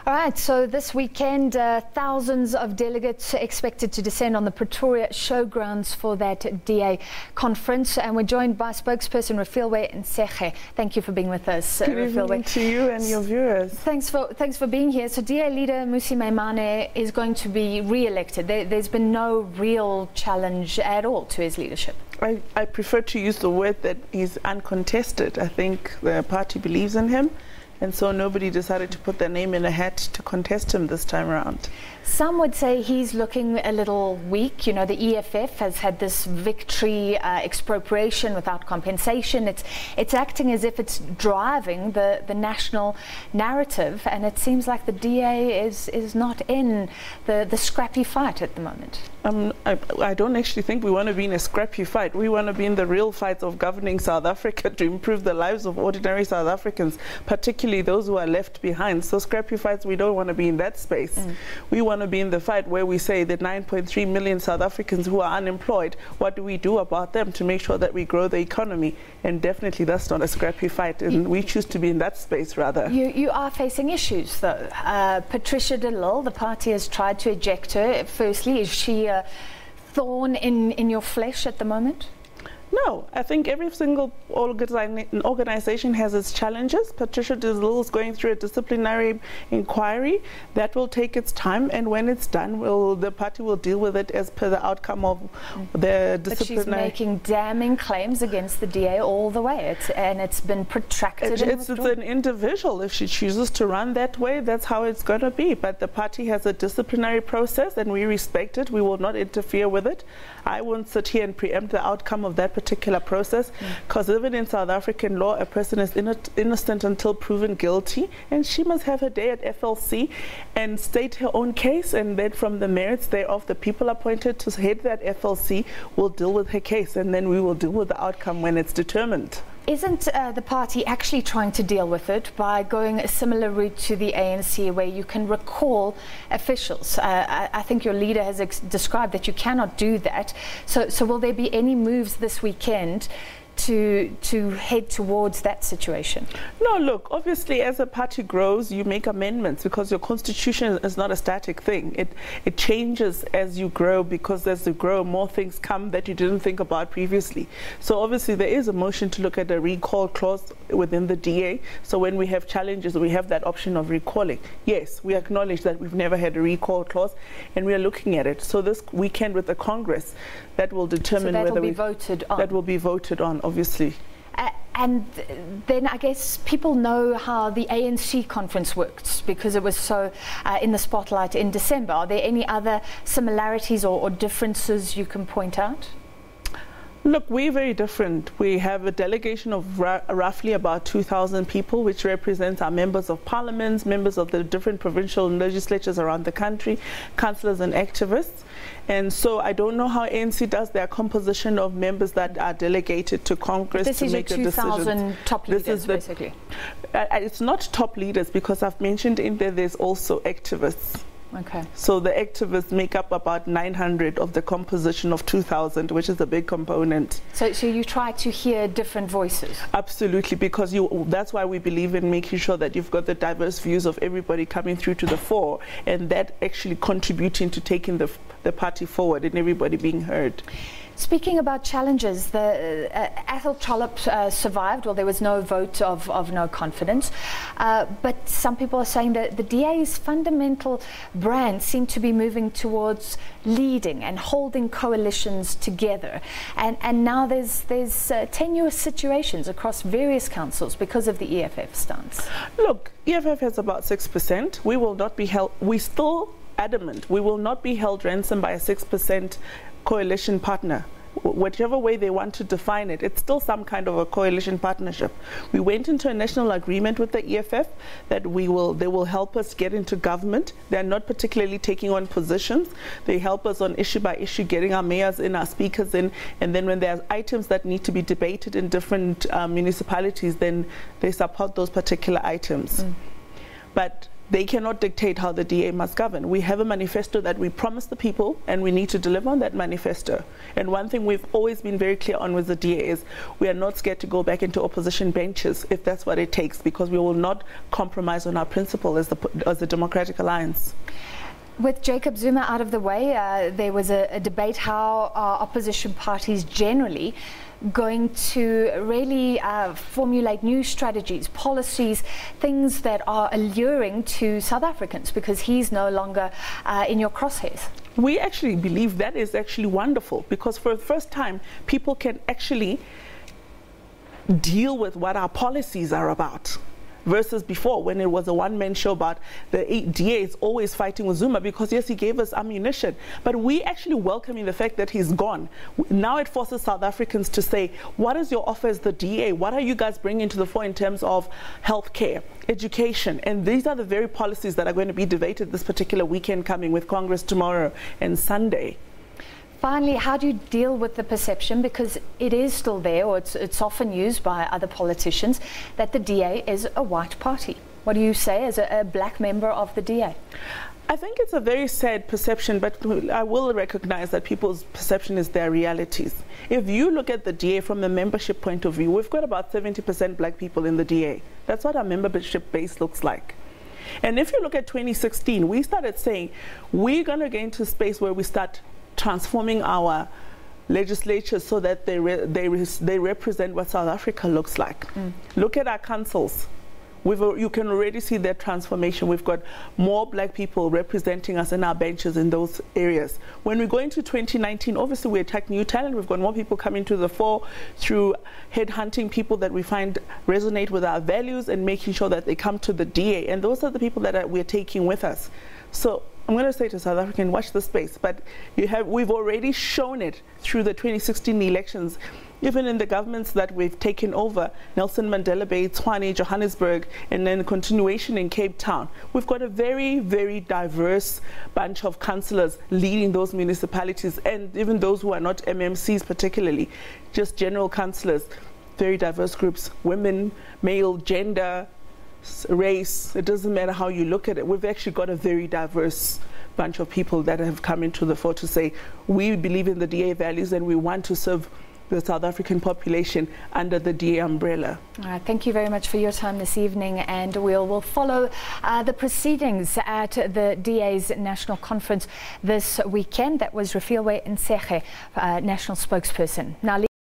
All right, so this weekend, thousands of delegates expected to descend on the Pretoria showgrounds for that DA conference. And we're joined by spokesperson Refiloe Ntsekhe. Thank you for being with us, Good evening to you and your viewers. Thanks for being here. So DA leader Mmusi Maimane is going to be re-elected. There's been no real challenge at all to his leadership. I prefer to use the word that he's uncontested. I think the party believes in him, and so nobody decided to put their name in a hat to contest him this time around. Some would say he's looking a little weak. You know, the EFF has had this victory expropriation without compensation. It's acting as if it's driving the national narrative, and it seems like the DA is not in the scrappy fight at the moment. I don't actually think we want to be in a scrappy fight. We want to be in the real fight of governing South Africa to improve the lives of ordinary South Africans, particularly those who are left behind. So scrappy fights, we don't want to be in that space. We want to be in the fight where we say that 9.3 million South Africans who are unemployed, what do we do about them to make sure that we grow the economy? And definitely that's not a scrappy fight, and we choose to be in that space rather. You are facing issues though. Patricia de Lille, the party has tried to eject her. Firstly, is she a thorn in your flesh at the moment? No, I think every single organization has its challenges. Patricia de Lille is going through a disciplinary inquiry that will take its time, and when it's done, the party will deal with it as per the outcome of the disciplinary. But she's making damning claims against the DA all the way, and it's been protracted. It's an individual. If she chooses to run that way, that's how it's going to be. But the party has a disciplinary process, and we respect it. We will not interfere with it. I won't sit here and preempt the outcome of that particular process, because even in South African law, a person is innocent until proven guilty, and she must have her day at FLC and state her own case, and then from the merits thereof, the people appointed to head that FLC will deal with her case, and then we will deal with the outcome when it's determined. Isn't the party actually trying to deal with it by going a similar route to the ANC, where you can recall officials? I think your leader has described that you cannot do that. So will there be any moves this weekend to head towards that situation? No, look, obviously as a party grows, you make amendments, because your constitution is not a static thing. It changes as you grow, because as you grow, more things come that you didn't think about previously. So obviously there is a motion to look at a recall clause within the DA. So when we have challenges, we have that option of recalling. Yes, we acknowledge that we've never had a recall clause, and we are looking at it. So this weekend with the Congress, that will determine whether that will be voted on, obviously. And then I guess people know how the ANC conference works, because it was so in the spotlight in December. Are there any other similarities or differences you can point out? Look, we're very different. We have a delegation of roughly about 2,000 people, which represents our members of parliaments, members of the different provincial legislatures around the country, councillors and activists. And so I don't know how ANC does their composition of members that are delegated to Congress to make a decision. This is your 2,000 top leaders, basically? It's not top leaders, because I've mentioned in there's also activists. Okay. So the activists make up about 900 of the composition of 2,000, which is a big component. So you try to hear different voices? Absolutely, because that's why we believe in making sure that you've got the diverse views of everybody coming through to the fore, and that actually contributing to taking the party forward and everybody being heard. Speaking about challenges, the Athol Trollip survived. Well, there was no vote of no confidence, but some people are saying that the DA's fundamental brand seemed to be moving towards leading and holding coalitions together, and now there's tenuous situations across various councils because of the EFF stance. Look, EFF has about 6%. We will not be held. We still adamant we will not be held ransom by a 6% coalition partner. Whichever way they want to define it, it's still some kind of a coalition partnership. We went into a national agreement with the EFF that they will help us get into government. They're not particularly taking on positions. They help us on issue by issue, getting our mayors in, our speakers in, and then when there's items that need to be debated in different municipalities, then they support those particular items. but they cannot dictate how the DA must govern. We have a manifesto that we promised the people, and we need to deliver on that manifesto. And one thing we've always been very clear on with the DA is we are not scared to go back into opposition benches if that's what it takes, because we will not compromise on our principle as the Democratic Alliance. With Jacob Zuma out of the way, there was a debate how are opposition parties generally going to really formulate new strategies, policies, things that are alluring to South Africans, because he's no longer in your crosshairs. We actually believe that is actually wonderful, because for the first time people can actually deal with what our policies are about. Versus before, when it was a one-man show about the DA is always fighting with Zuma, because yes, he gave us ammunition, but we actually welcoming the fact that he's gone. Now it forces South Africans to say, what is your offer as the DA? What are you guys bringing to the fore in terms of healthcare, education? And these are the very policies that are going to be debated this particular weekend coming with Congress tomorrow and Sunday. Finally, how do you deal with the perception, because it is still there, or it's often used by other politicians, that the DA is a white party? What do you say as a black member of the DA? I think it's a very sad perception, but I will recognize that people's perception is their realities. If you look at the DA from the membership point of view, we've got about 70% black people in the DA. That's what our membership base looks like. And if you look at 2016, we started saying we're going to get into a space where we start transforming our legislature so that they represent what South Africa looks like. Look at our councils. You can already see that transformation. We've got more black people representing us in our benches in those areas. When we go into 2019, obviously we attract new talent. We've got more people coming to the fore through headhunting people that we find resonate with our values and making sure that they come to the DA. And those are the people that we're taking with us. So I'm going to say to South African, watch the space, but we've already shown it through the 2016 elections, even in the governments that we've taken over, Nelson Mandela Bay, Tshwane, Johannesburg, and then continuation in Cape Town. We've got a very, very diverse bunch of councillors leading those municipalities, and even those who are not MMCs particularly, just general councillors, very diverse groups, women, male, gender, race, it doesn't matter how you look at it. We've actually got a very diverse bunch of people that have come into the fore to say we believe in the DA values and we want to serve the South African population under the DA umbrella. All right, thank you very much for your time this evening, and we'll follow the proceedings at the DA's national conference this weekend. That was Refiloe Ntsekhe, national spokesperson. Now